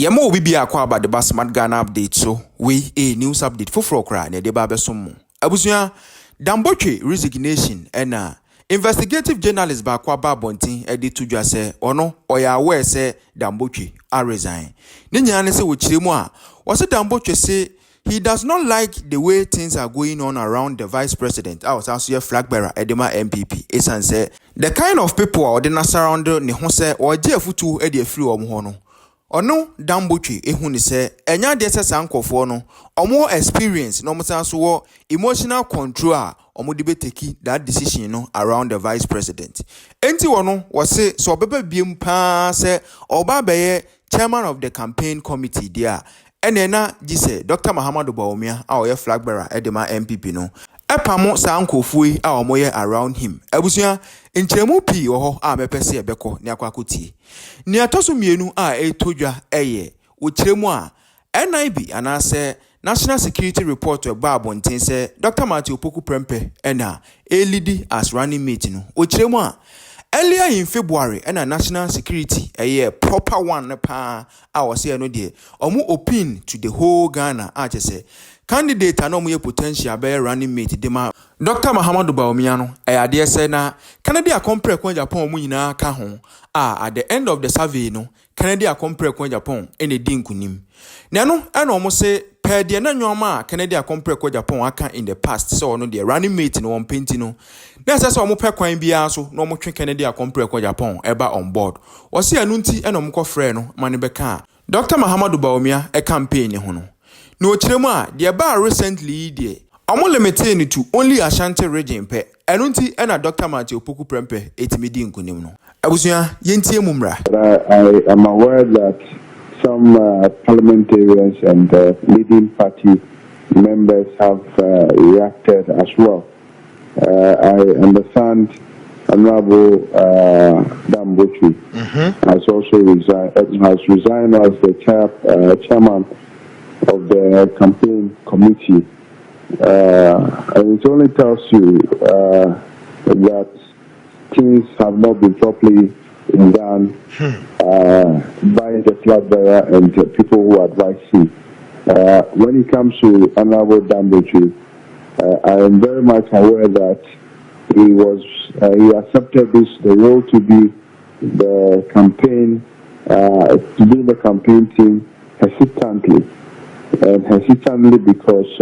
Yemo will be about the Basmat Ghana update, so we a news update for Frokra near the Babesumu. Abusia Botwe resignation and investigative journalist Bakwa Babontin edit to just say or no or ya aware say Botwe are resign. Ninya say with Chimwa was it Botwe say he does not like the way things are going on around the vice president. I was also a flag bearer Edema MPP. Esan say the kind of people or the surround ni hose or jefutu edi free omhono. Ono Botwe ehuni se enya de sesa nkofo no omo experience no mutan so wo emotional control omo de beteki that decision no around the vice president enti wono wo se so obeba biem pa se oba beye chairman of the campaign committee there enena gise Dr. Mahamudu Bawumia a oye flag bearer edema MPP no epamo sa nkofo yi a omo ye around him abusua nchemu pi wo a mepese ebeko ne akwakotie ni atoso mienu a etodwa eye wo chiremu a NIB anase National Security Report of Babontin say Dr. Matthew Poku Prempe ena lead as running mate no wo chiremu a earlier in February and national security a proper one pa I was here no dey omu open to the whole Ghana a say candidate and no potential be running mate dema Dr. Mahamudu Bawumia no ade say na Canada compare kwa Japan mu nyina ka ho at the end of the survey no Canada compare kwa Japan ene di nkunim na no na omo say per de na nwoma Canada compare kwa Japan aka in the past so no the running mate no one painting no na say omo pe kwan bia so no omo twe Canada compare kwa Japan eba on board o say anu nti na omo ko frɛ no mane beka Dr. Mahamudu Bawumia campaign ne ho no no chiremu a de ba recently de omo limited to only Ashanti region pe enu nti na Dr. Matthew Poku Prempe etimidi nkunim no abusua yentie mumra. I am aware that some parliamentarians and leading party members have reacted as well. I understand Honorable Botwe has also resigned as the chairman of the campaign committee. And it only tells you that things have not been properly done by the flag bearer and the people who advise him. When it comes to Honorable Botwe, I am very much aware that he accepted the role to be the campaign team hesitantly. And hesitantly because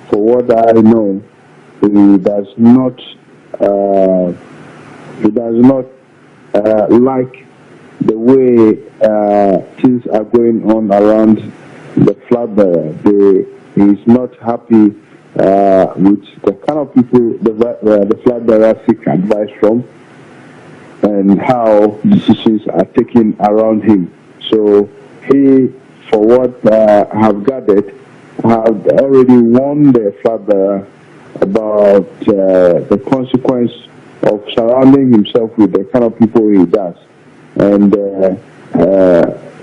for what I know, he does not like the way things are going on around the flag bearer. He is not happy with the kind of people the flag bearer seek advice from and how decisions are taken around him. So he, for what I have gathered, have already warned the flag bearer about the consequence of surrounding himself with the kind of people he does, and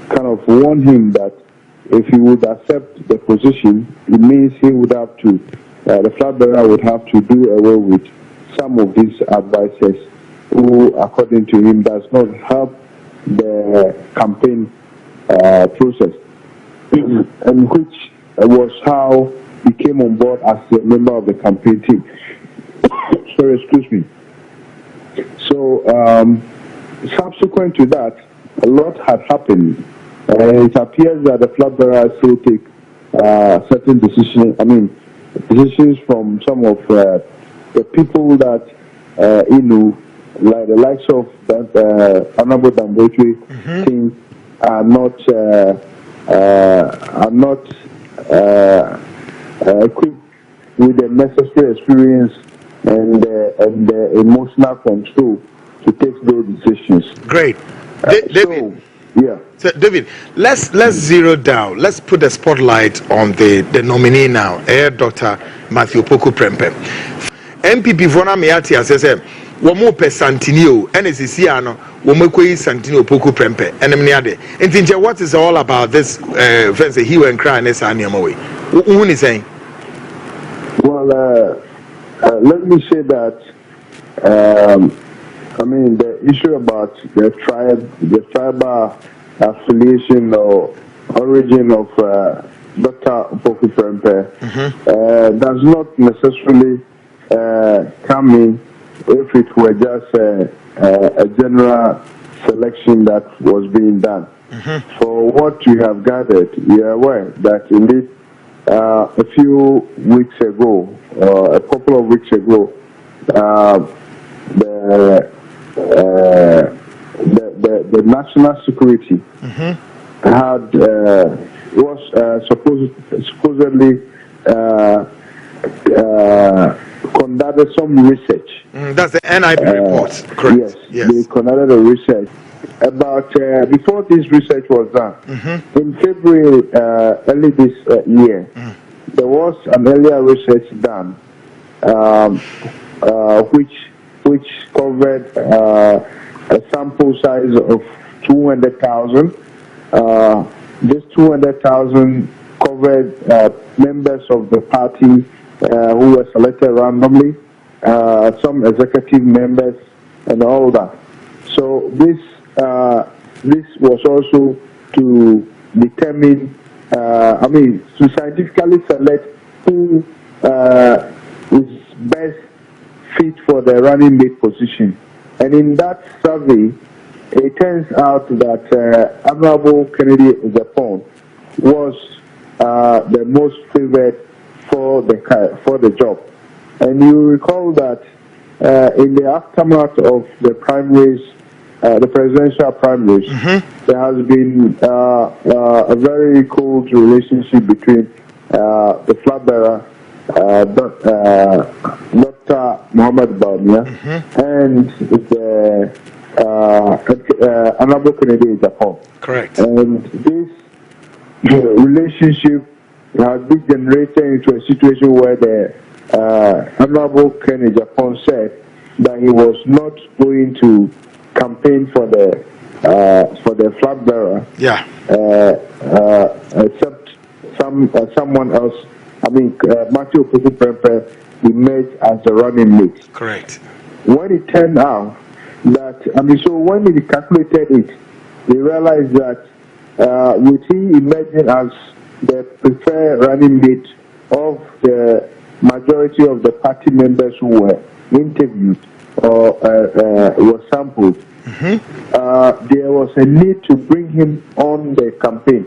kind of warn him that if he would accept the position, it means he would have to, the flag bearer would have to do away with some of these advisors who, according to him, does not help the campaign process, and which was how he came on board as a member of the campaign team. Sorry, excuse me. So, subsequent to that, a lot had happened. It appears that the flag bearer still take certain decisions. I mean, decisions from some of the people that like the likes of that Honorable Botwe, think are not equipped with the necessary experience and the emotional control to take those decisions. Great, David. Yeah. So, David, let's zero down. Let's put the spotlight on the nominee now, Dr. Matthew Poku Prempe. MPP Vona Miati says, "Womo pe Santinio, NSC ano, womo kwe Santinio Poku Prempe." And what is all about this? He went crying this annual. Who is saying? Well, let me say that. I mean, the issue about the tribal affiliation or origin of Dr. Opoku Prempeh does not necessarily come in if it were just a general selection that was being done. For what you have gathered, you are aware that indeed a few weeks ago, a couple of weeks ago, the national security had was supposedly conducted some research. That's the NIB report, correct? Yes, they conducted a research about before this research was done. In February, early this year, there was an earlier research done, which covered a sample size of 200,000. This 200,000 covered members of the party who were selected randomly, some executive members, and all that. So this was also to determine, to scientifically select who is best fit for the running mate position. And in that survey, it turns out that Honorable Kennedy Agyapong was the most favored for the job. And you recall that in the aftermath of the primaries, the presidential primaries, there has been a very cold relationship between the flag bearer, Dr. Muhammad Bawumia, and the Honorable Kennedy Agyapong. Correct. And this relationship has been generated into a situation where the Honorable Kennedy Agyapong said that he was not going to campaign for the flag bearer, except someone else. Matthew Opoku Prempeh emerged as the running mate. Correct. When it turned out that, so when he calculated it, he realized that with he emerging as the preferred running mate of the majority of the party members who were interviewed or were sampled, there was a need to bring him on the campaign.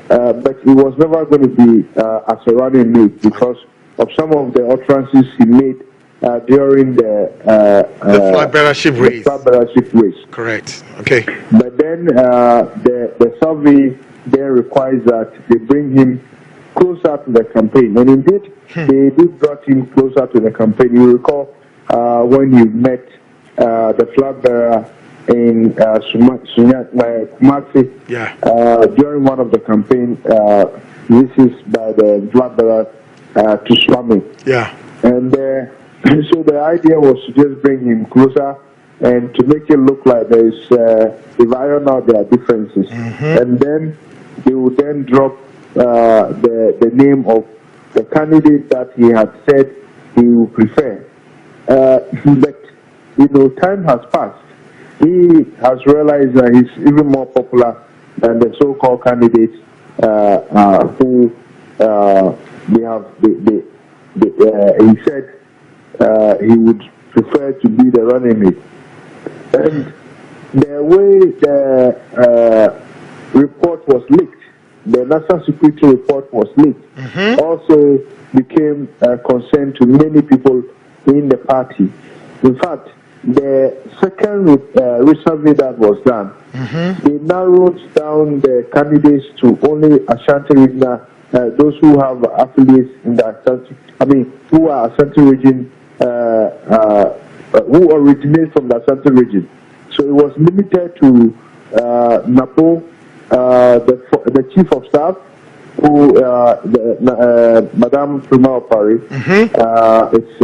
But he was never going to be as a running mate because of some of the utterances he made during the flag bearership race. Correct. Okay. But then the survey then requires that they bring him closer to the campaign, and indeed they did brought him closer to the campaign. You recall when you met the flag bearer in Kumasi during one of the campaign. This is by the flag bearer to Swami. Yeah. And so the idea was to just bring him closer and to make it look like there's, if iron out their differences. And then they would then drop the name of the candidate that he had said he would prefer. But, time has passed. He has realized that he's even more popular than the so-called candidates who he said he would prefer to be the running mate. And the way the report was leaked, the national security report was leaked, also became a concern to many people in the party. In fact, the second survey that was done, they narrowed down the candidates to only Ashanti region, those who have affiliates in the Ashanti, who are Ashanti region, who originate from the Ashanti region. So it was limited to Napo, the chief of staff, who Madame Prima Opari. It's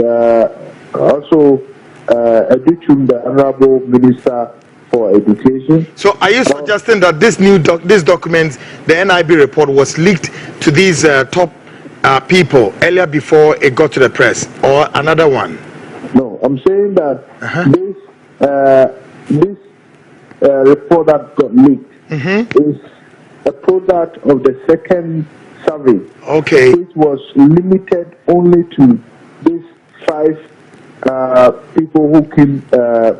also Educhum, the Honorable Minister for Education. So are you suggesting that this this document, the NIB report, was leaked to these top people earlier before it got to the press, or another one? No, I'm saying that this report that got leaked is a product of the second survey, which was limited only to these 5 people who came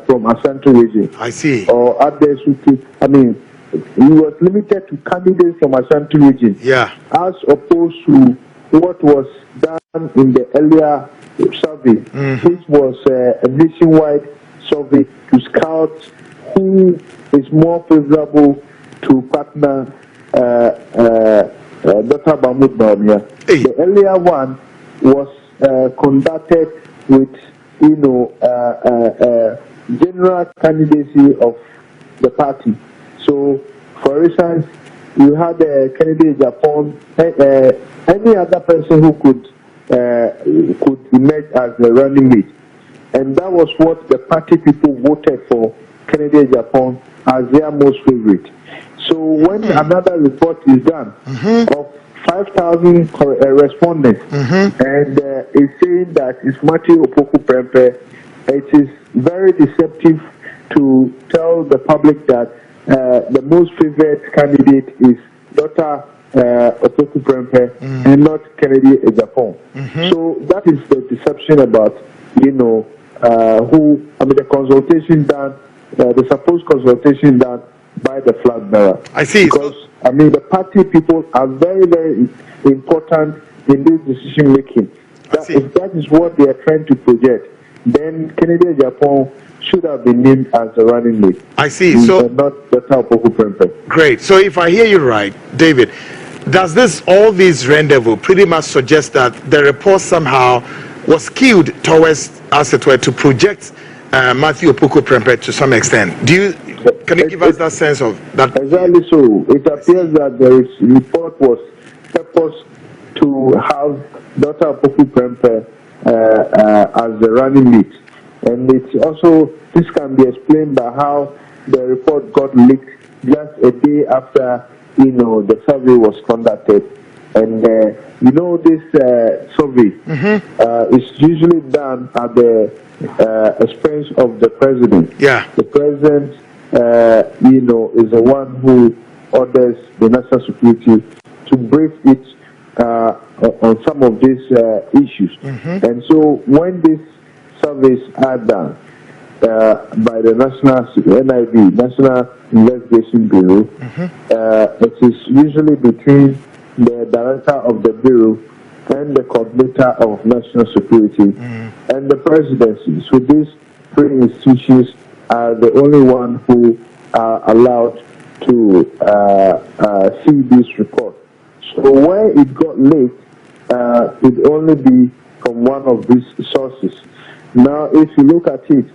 from Ashanti region. I see. Or others who came. I mean, he was limited to candidates from Ashanti region. Yeah. As opposed to what was done in the earlier survey, which was a nationwide survey to scout who is more favorable to partner Dr. Mahmoud Bawumia. The earlier one was conducted with, general candidacy of the party. So, for instance, you had a candidate Agyapong, any other person who could emerge as the running mate, and that was what the party people voted for candidate Agyapong as their most favorite. So when another report is done of 5,000 respondents, and it's saying that it's Matthew Opoku Prempeh, it is very deceptive to tell the public that the most favored candidate is Dr. Opoku Prempeh and not Kennedy Agyapong. So that is the deception about, the consultation done, the supposed consultation done by the flag bearer. I see. Because, the party people are very, very important in this decision making. If that is what they are trying to project, then Kennedy Agyapong should have been named as the running mate. I see. So not Dr. Opoku Prempeh. Great. So if I hear you right, David, does all these rendezvous pretty much suggest that the report somehow was skewed towards, as it were, to project Matthew Opoku Prempeh to some extent? Can you give us that sense of that? Exactly so. It appears that the report was purposed to have Dr. Opoku Prempeh as the running mate. And it's also, this can be explained by how the report got leaked just a day after, the survey was conducted. And, this survey is usually done at the expense of the president. Yeah. The president, is the one who orders the national security to brief it on some of these issues. And so when these surveys are done by the NIB, National Investigation Bureau, it is usually between the director of the bureau and the coordinator of national security and the presidency. So these 3 institutions are the only one who are allowed to see this report. So where it got leaked, it only be from one of these sources. Now, if you look at it,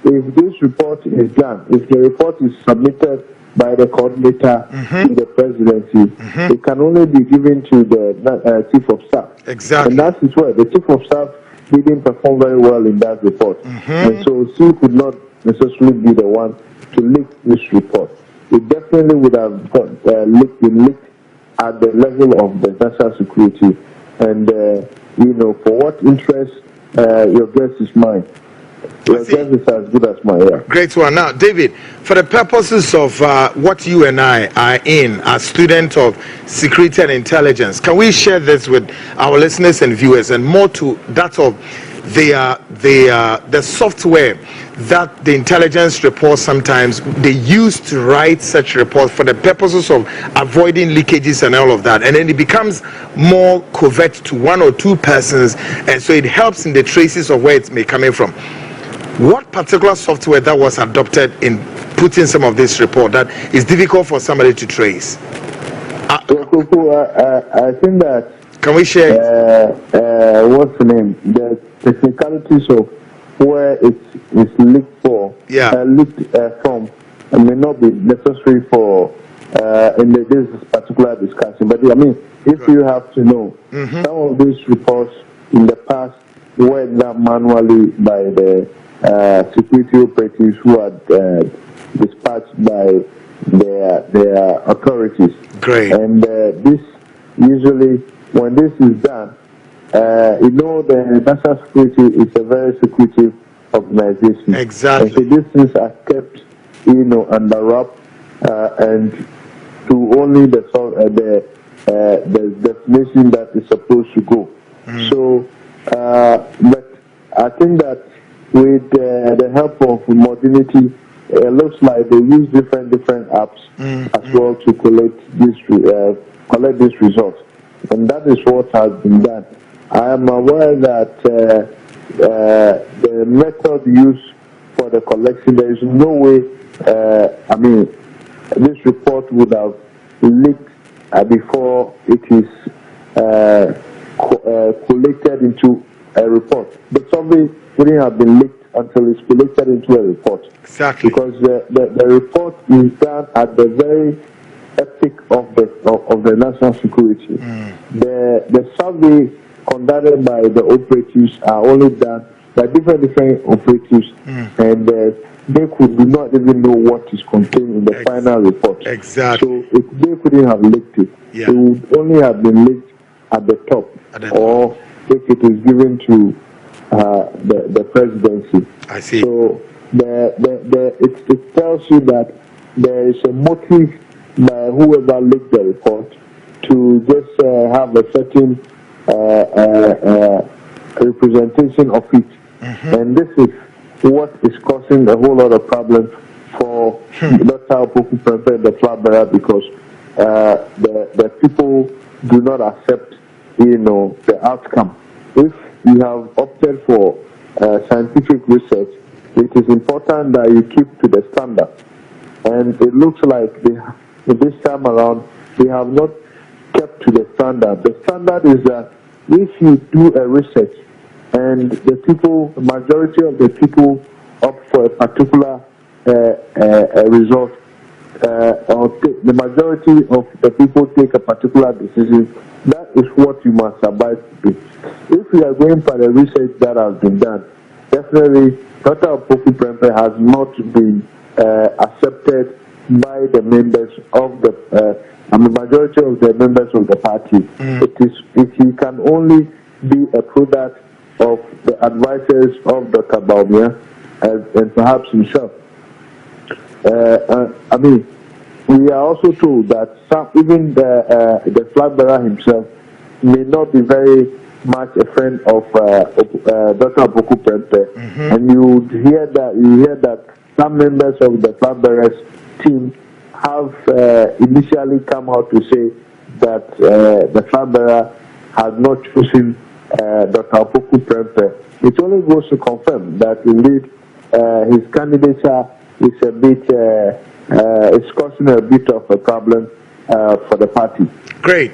if this report is done, if the report is submitted by the coordinator to the presidency, it can only be given to the chief of staff. Exactly. And that is why the chief of staff didn't perform very well in that report. And so he could not necessarily be the one to leak this report. It definitely would have been leaked at the level of the national security. And, for what interest, your guess is mine. Your guess is as good as mine, yeah. Great one. Now, David, for the purposes of what you and I are in as students of security and intelligence, can we share this with our listeners and viewers, and more to that of the software that the intelligence reports sometimes they use to write such reports for the purposes of avoiding leakages and all of that, and then it becomes more covert to 1 or 2 persons, and so it helps in the traces of where it may come in from. What particular software that was adopted in putting some of this report that is difficult for somebody to trace? I think that. Can we share? What's the name? The technicalities of where it's leaked for, leaked from, may not be necessary for in this particular discussion. But if you have to know, some of these reports in the past were done manually by the security operatives who are dispatched by their authorities. Great. And this usually, when this is done, the national security is a very secretive organization. Exactly. And so these things are kept, under wrap, and to only the destination that is supposed to go. So, but I think that with the help of modernity, it looks like they use different apps as well to collect these results, and that is what has been done. I am aware that the method used for the collection, there is no way. This report would have leaked before it is collated into a report. The survey wouldn't have been leaked until it's collated into a report. Exactly. Because the report is done at the very epic of the national security. The survey conducted by the operatives are only done by different operatives, and they do not even know what is contained in the final report. Exactly. So if they couldn't have leaked it, it would only have been leaked at the top, or if it is given to the presidency. I see. So it tells you that there is a motive by whoever leaked the report to just have a certain representation of it. And this is what is causing a whole lot of problems for Dr. Opoku Prempeh, the flag bearer, because the people do not accept, the outcome. If you have opted for scientific research, it is important that you keep to the standard. And it looks like this time around, they have not kept to the standard. The standard is that if you do a research and the majority of the people opt for a particular result, or the majority of the people take a particular decision, that is what you must abide with. If we are going for the research that has been done, definitely Dr. Opoku Prempeh has not been accepted by the members of the majority of the members of the party. He can only be a product of the advisors of Dr. Bawumia and perhaps himself. We are also told that even the flag bearer himself may not be very much a friend of Dr. Opoku Prempeh, and you hear that some members of the flag bearers team have initially come out to say that the flag bearer has not chosen Dr. Opoku Prempeh. It only goes to confirm that indeed his candidature is a bit, it's causing a bit of a problem for the party. Great.